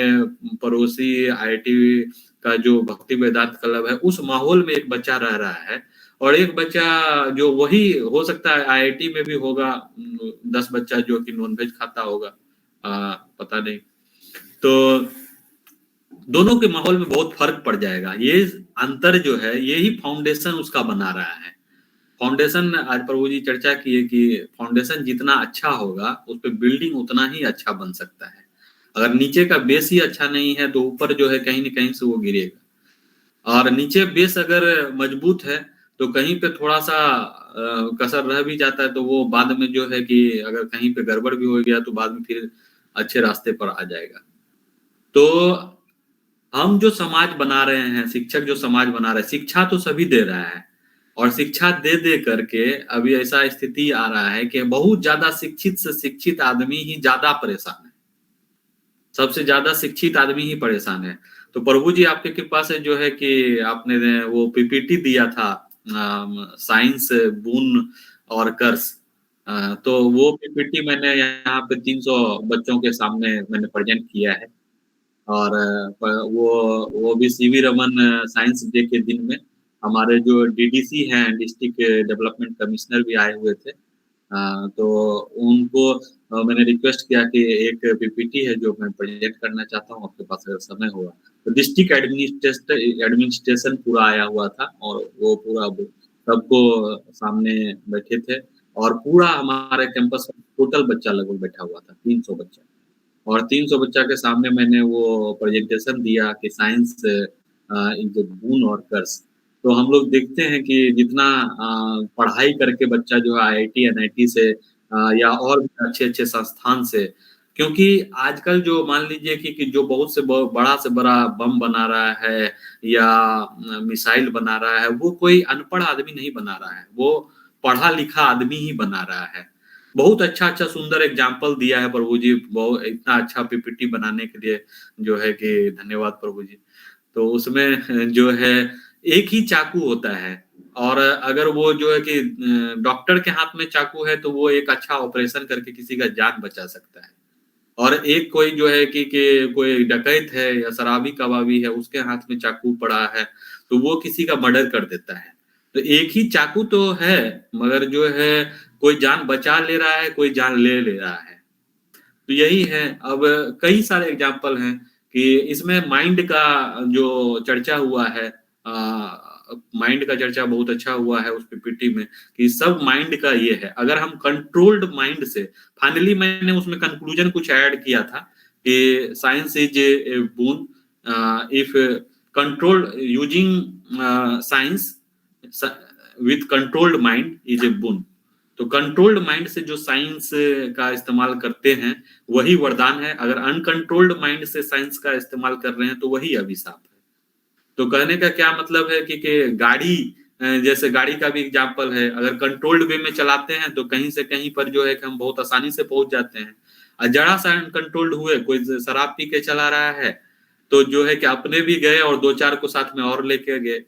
Speaker 3: पड़ोसी आईआईटी का जो भक्ति वेदांत क्लब है, उस माहौल में एक बच्चा रह रहा है। और एक बच्चा जो वही हो सकता है आईआईटी में भी होगा 10 बच्चा जो कि नॉनवेज खाता होगा, पता नहीं। तो दोनों के माहौल में बहुत फर्क पड़ जाएगा। ये अंतर जो है यही फाउंडेशन उसका बना रहा है। फाउंडेशन आज प्रभु जी चर्चा किए कि फाउंडेशन जितना अच्छा होगा उस पर बिल्डिंग उतना ही अच्छा बन सकता है। अगर नीचे का बेस ही अच्छा नहीं है तो ऊपर जो है कहीं न कहीं से वो गिरेगा। और नीचे बेस अगर मजबूत है तो कहीं पे थोड़ा सा कसर रह भी जाता है, तो वो बाद में जो है कि अगर कहीं पे गड़बड़ भी हो गया तो बाद में फिर अच्छे रास्ते पर आ जाएगा। तो हम जो समाज बना रहे हैं, शिक्षक जो समाज बना रहे हैं, शिक्षा तो सभी दे रहा है और शिक्षा दे दे करके अभी ऐसा स्थिति आ रहा है कि बहुत ज्यादा शिक्षित से शिक्षित आदमी ही ज्यादा परेशान है। सबसे ज्यादा शिक्षित आदमी ही परेशान है। तो प्रभु जी आपके कृपा से जो है कि आपने वो पीपीटी दिया था साइंस बून और कर्स, तो वो पीपीटी मैंने यहाँ पे 300 बच्चों के सामने मैंने प्रेजेंट किया है। और वो भी सीवी रमन साइंस डे के दिन में हमारे जो डीडीसी हैं, डिस्ट्रिक्ट डेवलपमेंट कमिश्नर भी आए हुए थे। तो उनको मैंने रिक्वेस्ट किया कि एक पीपीटी है जो मैं प्रेजेंट करना चाहता हूँ, आपके पास अगर समय हुआ। तो डिस्ट्रिक्ट एडमिनिस्ट्रेशन पूरा आया हुआ था और वो पूरा सबको सामने बैठे थे और पूरा हमारे कैंपस टोटल बच्चा लगभग बैठा हुआ था, 300 बच्चा। और 300 बच्चा के सामने मैंने वो प्रेजेंटेशन दिया कि साइंस इज बून और कर्स। तो हम लोग देखते हैं कि जितना पढ़ाई करके बच्चा जो है आईआईटी एनआईटी से या और भी अच्छे-अच्छे संस्थान से, क्योंकि आजकल जो मान लीजिए कि जो बहुत से बड़ा से बड़ा बम बना रहा है या मिसाइल बना रहा है, वो कोई अनपढ़ आदमी नहीं बना रहा है, वो पढ़ा लिखा आदमी ही बना रहा है। बहुत अच्छा सुंदर एग्जाम्पल दिया है प्रभु जी, बहुत इतना अच्छा पीपीटी बनाने के लिए जो है कि धन्यवाद प्रभु जी। तो उसमें जो है एक ही चाकू होता है और अगर वो जो है कि डॉक्टर के हाथ में चाकू है तो वो एक अच्छा ऑपरेशन करके किसी का जान बचा सकता है। और एक कोई जो है कि कोई डकैत है या शराबी कबाबी है, उसके हाथ में चाकू पड़ा है तो वो किसी का मर्डर कर देता है। तो एक ही चाकू तो है, मगर जो है कोई जान बचा ले रहा है, कोई जान ले रहा है। तो यही है। अब कई सारे एग्जाम्पल हैं कि इसमें माइंड का जो चर्चा हुआ है, माइंड का चर्चा बहुत अच्छा हुआ है उस पीपीटी में कि सब माइंड का ये है। अगर हम कंट्रोल्ड माइंड से, फाइनली मैंने उसमें कंक्लूजन कुछ ऐड किया था कि science is a boon if controlled using science with controlled mind is a boon. तो कंट्रोल्ड माइंड से जो साइंस का इस्तेमाल करते हैं वही वरदान है, अगर अनकंट्रोल्ड माइंड से साइंस का इस्तेमाल कर रहे हैं तो वही अभिशाप है। तो कहने का क्या मतलब है कि गाड़ी, जैसे गाड़ी का भी एग्जाम्पल है, अगर कंट्रोल्ड वे में चलाते हैं तो कहीं से कहीं पर जो है कि हम बहुत आसानी से पहुंच जाते हैं। और जरा सा अनकंट्रोल्ड हुए, कोई शराब पी के चला रहा है तो जो है कि अपने भी गए और 2-4 को साथ में और लेके गए।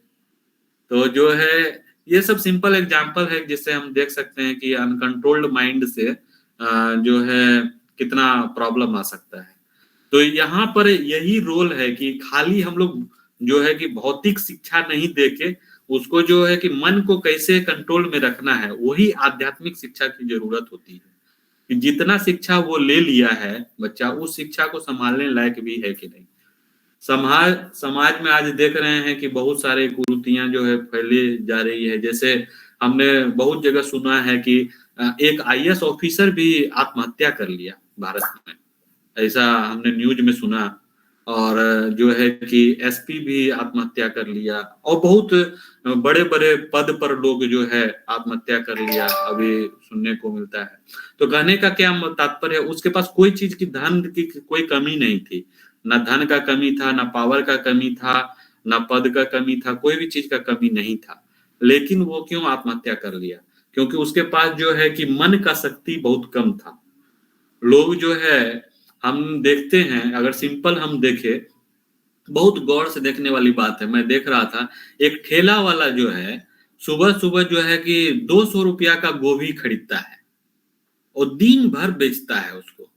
Speaker 3: तो जो है ये सब सिंपल एग्जाम्पल है जिससे हम देख सकते हैं कि अनकंट्रोल्ड माइंड से जो है कितना प्रॉब्लम आ सकता है। तो यहाँ पर यही रोल है कि खाली हम लोग जो है कि भौतिक शिक्षा नहीं देके उसको जो है कि मन को कैसे कंट्रोल में रखना है, वही आध्यात्मिक शिक्षा की जरूरत होती है। कि जितना शिक्षा वो ले लिया है बच्चा, उस शिक्षा को संभालने लायक भी है कि नहीं। समाज में आज देख रहे हैं कि बहुत सारे कुरीतियां जो है फैली जा रही है। जैसे हमने बहुत जगह सुना है कि एक आईएएस ऑफिसर भी आत्महत्या कर लिया भारत में, ऐसा हमने न्यूज में सुना। और जो है कि एसपी भी आत्महत्या कर लिया और बहुत बड़े बड़े पद पर लोग जो है आत्महत्या कर लिया, अभी सुनने को मिलता है। तो कहने का क्या तात्पर्य है, उसके पास कोई चीज की, धन की कोई कमी नहीं थी, ना धन का कमी था, ना पावर का कमी था, ना पद का कमी था, कोई भी चीज का कमी नहीं था, लेकिन वो क्यों आत्महत्या कर लिया? क्योंकि उसके पास जो है कि मन का शक्ति बहुत कम था। लोग जो है हम देखते हैं, अगर सिंपल हम देखें, बहुत गौर से देखने वाली बात है। मैं देख रहा था एक ठेला वाला जो है सुबह सुबह जो है कि 200 रुपया का गोभी खरीदता है और दिन भर बेचता है उसको,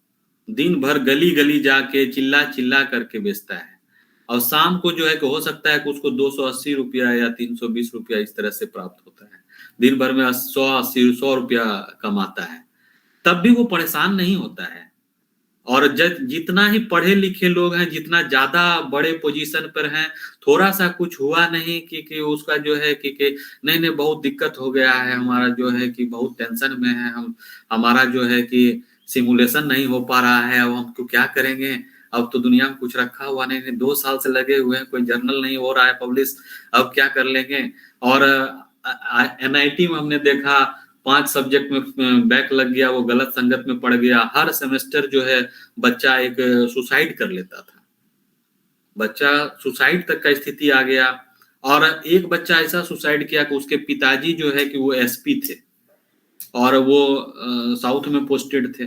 Speaker 3: दिन भर गली गली जाके चिल्ला चिल्ला करके बेचता है, और शाम को जो है कि हो सकता है कि उसको 280 रुपया या 320 रुपया इस तरह से प्राप्त होता है। दिन भर में 100 रुपया कमाता है, तब भी वो परेशान नहीं होता है। और जितना ही पढ़े लिखे लोग हैं, जितना ज्यादा बड़े पोजीशन पर हैं, थोड़ा सा कुछ हुआ नहीं कि उसका जो है कि नहीं नहीं बहुत दिक्कत हो गया है, हमारा जो है कि बहुत टेंशन में है, हमारा जो है कि सिमुलेशन नहीं हो पा रहा है, अब हम तो क्या करेंगे, अब तो दुनिया में कुछ रखा हुआ नहीं, 2 साल से लगे हुए हैं, कोई जर्नल नहीं हो रहा है पब्लिश, अब क्या कर लेंगे। और NIT में हमने देखा 5 सब्जेक्ट में बैक लग गया, वो गलत संगत में पड़ गया। हर सेमेस्टर जो है बच्चा एक सुसाइड कर लेता था, बच्चा सुसाइड तक का स्थिति आ गया। और एक बच्चा ऐसा सुसाइड किया कि उसके पिताजी जो है कि वो SP थे और वो साउथ में पोस्टेड थे।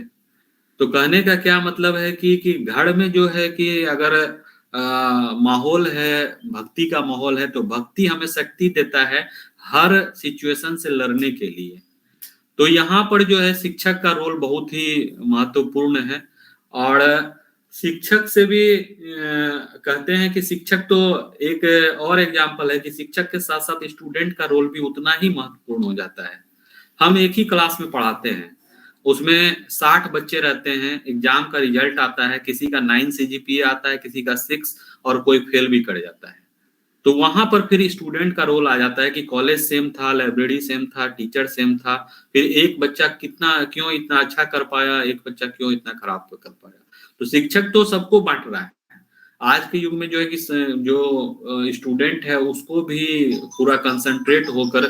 Speaker 3: तो कहने का क्या मतलब है कि घर में जो है कि अगर माहौल है, भक्ति का माहौल है, तो भक्ति हमें शक्ति देता है हर सिचुएशन से लड़ने के लिए। तो यहाँ पर जो है शिक्षक का रोल बहुत ही महत्वपूर्ण है। और शिक्षक से भी कहते हैं कि शिक्षक तो एक और एग्जाम्पल है कि शिक्षक के साथ साथ स्टूडेंट का रोल भी उतना ही महत्वपूर्ण हो जाता है। हम एक ही क्लास में पढ़ाते हैं, उसमें 60 बच्चे रहते हैं, एग्जाम का रिजल्ट आता है, किसी का 9 CGPA आता है, किसी का 6 और कोई फेल भी कर जाता है। तो वहां पर फिर स्टूडेंट का रोल आ जाता है कि कॉलेज सेम था, लाइब्रेरी सेम था, टीचर सेम था, फिर एक बच्चा क्यों इतना अच्छा कर पाया, एक बच्चा क्यों इतना खराब कर पाया। तो शिक्षक तो सबको बांट रहा है। आज के युग में जो है कि जो स्टूडेंट है उसको भी पूरा कंसंट्रेट होकर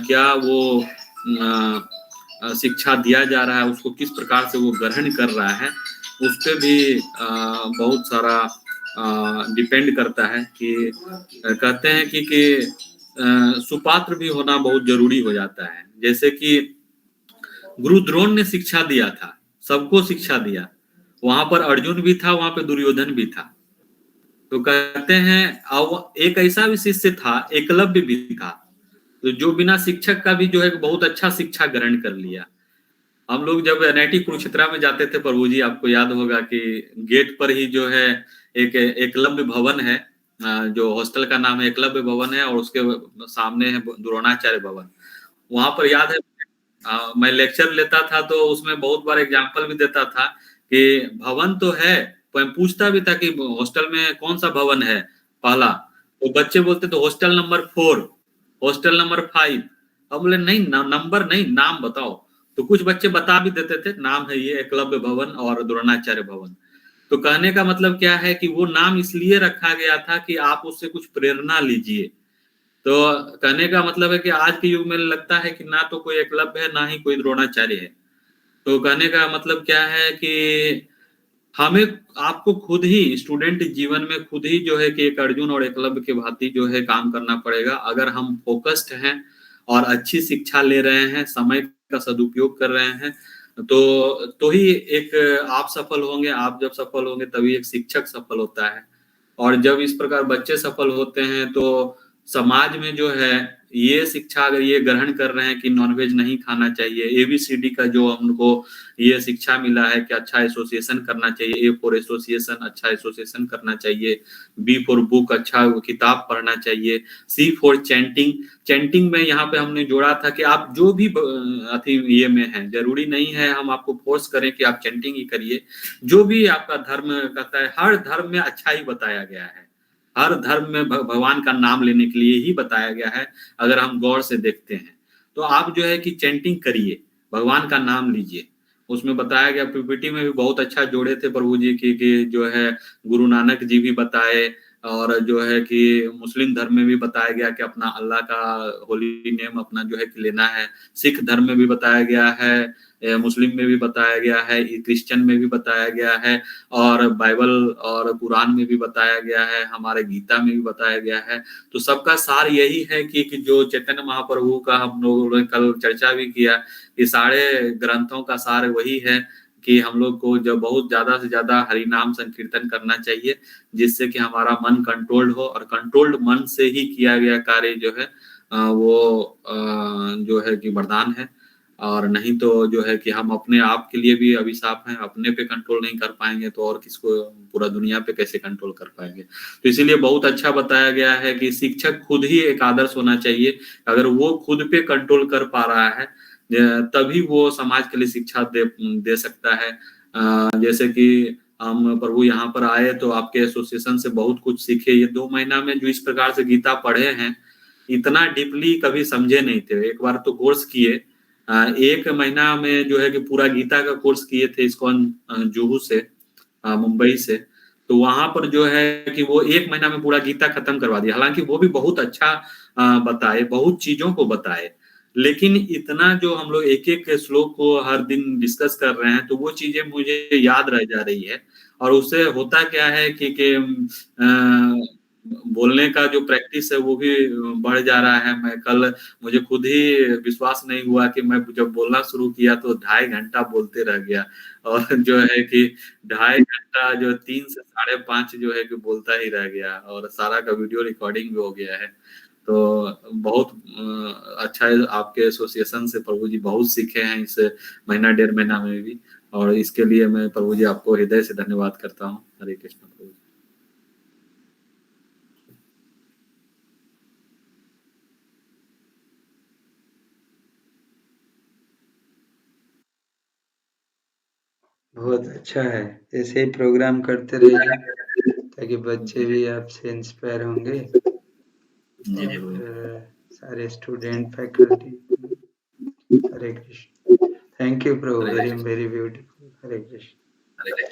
Speaker 3: क्या वो शिक्षा दिया जा रहा है, उसको किस प्रकार से वो ग्रहण कर रहा है, उस पर भी बहुत सारा डिपेंड करता है। कि कहते हैं कि सुपात्र भी होना बहुत जरूरी हो जाता है। जैसे कि गुरु द्रोण ने शिक्षा दिया था, सबको शिक्षा दिया, वहां पर अर्जुन भी था, वहां पर दुर्योधन भी था। तो कहते हैं एक ऐसा भी शिष्य था, एकलव्य भी था, तो जो बिना शिक्षक का भी जो है बहुत अच्छा शिक्षा ग्रहण कर लिया। हम लोग जब NIT कुरुक्षेत्रा में जाते थे प्रभु जी, आपको याद होगा कि गेट पर ही जो है एक एकलव्य भवन है, जो हॉस्टल का नाम है एकलव्य भवन है, और उसके सामने है द्रोणाचार्य भवन। वहां पर याद है मैं लेक्चर लेता था तो उसमें बहुत बार एग्जाम्पल भी देता था कि भवन तो है, मैं पूछता भी था कि हॉस्टल में कौन सा भवन है पहला, तो बच्चे बोलते तो हॉस्टल नंबर 4, हॉस्टल नंबर 5। अब बोले नहीं नंबर नहीं, नाम बताओ। तो कुछ बच्चे बता भी देते थे, नाम है ये एकलव्य भवन और द्रोणाचार्य भवन। तो कहने का मतलब क्या है कि वो नाम इसलिए रखा गया था कि आप उससे कुछ प्रेरणा लीजिए। तो कहने का मतलब है कि आज के युग में लगता है कि ना तो कोई एकलव्य है, ना ही कोई द्रोणाचार्य है। तो कहने का मतलब क्या है कि हमें आपको खुद ही स्टूडेंट जीवन में खुद ही जो है कि एक अर्जुन और एकलव्य के भांति जो है काम करना पड़ेगा। अगर हम फोकस्ड हैं और अच्छी शिक्षा ले रहे हैं, समय का सदुपयोग कर रहे हैं, तो ही एक आप सफल होंगे। आप जब सफल होंगे तभी एक शिक्षक सफल होता है। और जब इस प्रकार बच्चे सफल होते हैं तो समाज में जो है ये शिक्षा अगर ये ग्रहण कर रहे हैं कि नॉनवेज नहीं खाना चाहिए, ABCD का जो हमको ये शिक्षा मिला है कि अच्छा एसोसिएशन करना चाहिए, A फॉर एसोसिएशन, अच्छा एसोसिएशन करना चाहिए, B फॉर बुक, अच्छा किताब पढ़ना चाहिए, C फॉर चैंटिंग। चैंटिंग में यहाँ पे हमने जोड़ा था कि आप जो भी अथी ये में है, जरूरी नहीं है हम आपको फोर्स करें कि आप चैंटिंग ही करिए, जो भी आपका धर्म कहता है। हर धर्म में अच्छा ही बताया गया है, हर धर्म में भगवान का नाम लेने के लिए ही बताया गया है। अगर हम गौर से देखते हैं तो आप जो है कि चैंटिंग करिए, भगवान का नाम लीजिए। उसमें बताया गया, PPT में भी बहुत अच्छा जोड़े थे प्रभु जी की कि जो है गुरु नानक जी भी बताए, और जो है कि मुस्लिम धर्म में भी बताया गया कि अपना अल्लाह का होली नेम अपना जो है कि लेना है। सिख धर्म में भी बताया गया है, मुस्लिम में भी बताया गया है, क्रिश्चियन में भी बताया गया है, और बाइबल और कुरान में भी बताया गया है, हमारे गीता में भी बताया गया है। तो सबका सार यही है कि जो चैतन्य महाप्रभु का हम लोगों ने कल चर्चा भी किया कि सारे ग्रंथों का सार वही है कि हम लोग को जो बहुत ज्यादा से ज्यादा हरि नाम संकीर्तन करना चाहिए, जिससे कि हमारा मन कंट्रोल्ड हो, और कंट्रोल्ड मन से ही किया गया कार्य जो है वो जो है कि वरदान है। और नहीं तो जो है कि हम अपने आप के लिए भी अभिशाप हैं, अपने पे कंट्रोल नहीं कर पाएंगे तो और किसको, पूरा दुनिया पे कैसे कंट्रोल कर पाएंगे। तो इसीलिए बहुत अच्छा बताया गया है कि शिक्षक खुद ही एक आदर्श होना चाहिए। अगर वो खुद पे कंट्रोल कर पा रहा है तभी वो समाज के लिए शिक्षा दे सकता है। जैसे कि हम प्रभु यहाँ पर आए तो आपके एसोसिएशन से बहुत कुछ सीखे। ये 2 महीना में जो इस प्रकार से गीता पढ़े हैं, इतना डीपली कभी समझे नहीं थे। एक बार तो कोर्स किए, 1 महीना में जो है कि पूरा गीता का कोर्स किए थे इस्कॉन जुहू से, मुंबई से। तो वहां पर जो है कि वो 1 महीना में पूरा गीता खत्म करवा दिया। हालांकि वो भी बहुत अच्छा बताए, बहुत चीजों को बताए, लेकिन इतना जो हम लोग एक एक श्लोक को हर दिन डिस्कस कर रहे हैं तो वो चीजें मुझे याद रह जा रही है। और उससे होता क्या है कि बोलने का जो प्रैक्टिस है वो भी बढ़ जा रहा है। मैं कल मुझे खुद ही विश्वास नहीं हुआ कि मैं जब बोलना शुरू किया तो 2.5 घंटा बोलते रह गया, और जो है कि 2.5 घंटा जो 3 से 5.5 जो है कि बोलता ही रह गया, और सारा का वीडियो रिकॉर्डिंग भी हो गया है। तो बहुत अच्छा है, आपके एसोसिएशन से प्रभु जी बहुत सीखे हैं इस महीना 1.5 महीना में भी, और इसके लिए मैं प्रभु जी आपको हृदय से धन्यवाद करता हूँ। हरे कृष्ण प्रभु जी।
Speaker 1: बहुत अच्छा है, ऐसे ही प्रोग्राम करते रहिए ताकि बच्चे भी आपसे इंस्पायर होंगे और सारे student faculty. Hare Krishna. Thank you Prabhu, very very beautiful. Hare Krishna.